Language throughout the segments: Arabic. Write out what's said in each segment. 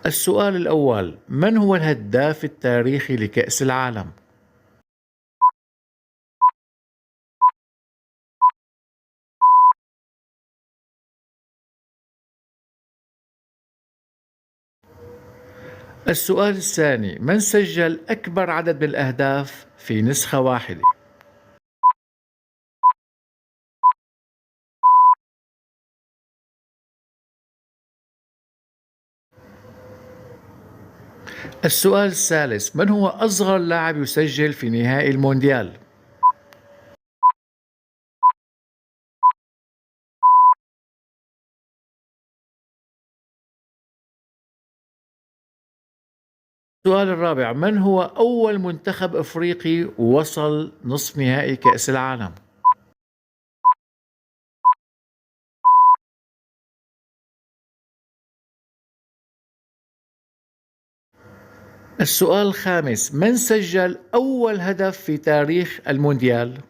السؤال الأول: من هو الهداف التاريخي لكأس العالم؟ السؤال الثاني: من سجل أكبر عدد من الأهداف في نسخة واحدة؟ السؤال الثالث: من هو أصغر لاعب يسجل في نهائي المونديال؟ السؤال الرابع: من هو أول منتخب أفريقي وصل نصف نهائي كأس العالم؟ السؤال الخامس: من سجل أول هدف في تاريخ المونديال؟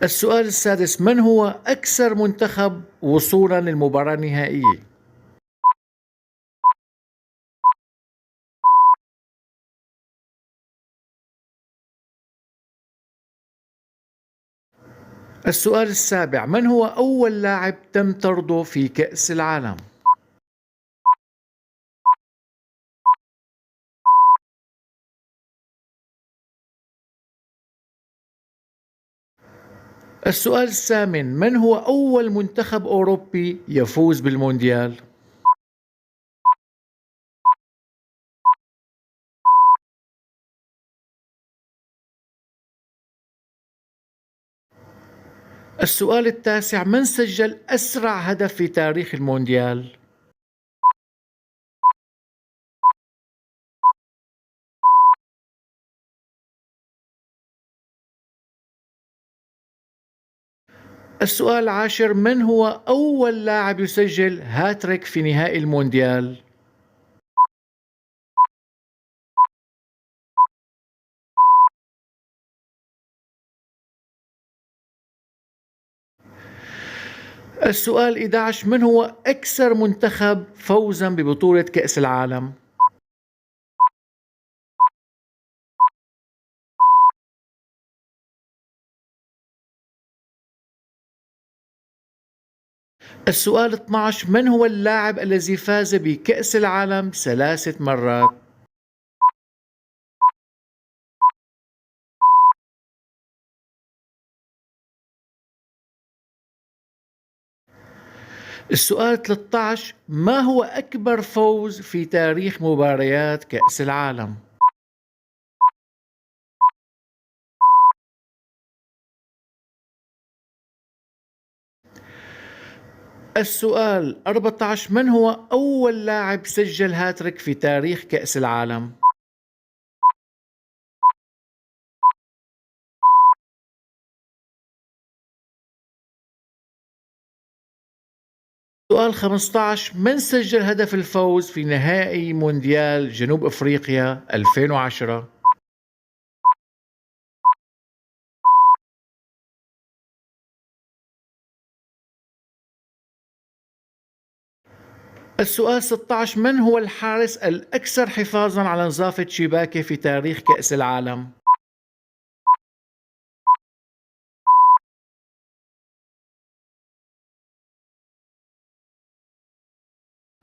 السؤال السادس: من هو أكثر منتخب وصولا للمباراة النهائية؟ السؤال السابع: من هو أول لاعب تم طرده في كأس العالم؟ السؤال الثامن: من هو أول منتخب أوروبي يفوز بالمونديال؟ السؤال التاسع: من سجل أسرع هدف في تاريخ المونديال؟ السؤال العاشر: من هو أول لاعب يسجل هاتريك في نهائي المونديال؟ السؤال 11: من هو أكثر منتخب فوزا ببطولة كأس العالم؟ السؤال 12: من هو اللاعب الذي فاز بكأس العالم 3 مرات؟ السؤال 13: ما هو أكبر فوز في تاريخ مباريات كأس العالم؟ السؤال 14: من هو أول لاعب سجل هاتريك في تاريخ كأس العالم؟ سؤال 15: من سجل هدف الفوز في نهائي مونديال جنوب أفريقيا 2010؟ السؤال 16: من هو الحارس الأكثر حفاظا على نظافة شباكه في تاريخ كأس العالم؟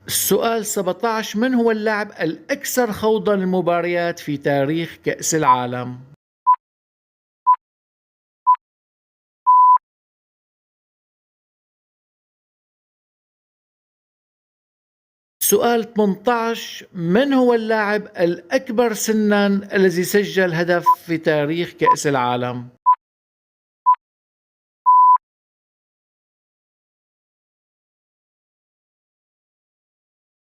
السؤال 17: من هو اللاعب الأكثر خوضا للمباريات في تاريخ كأس العالم؟ سؤال 18: من هو اللاعب الأكبر سنا الذي سجل هدف في تاريخ كأس العالم؟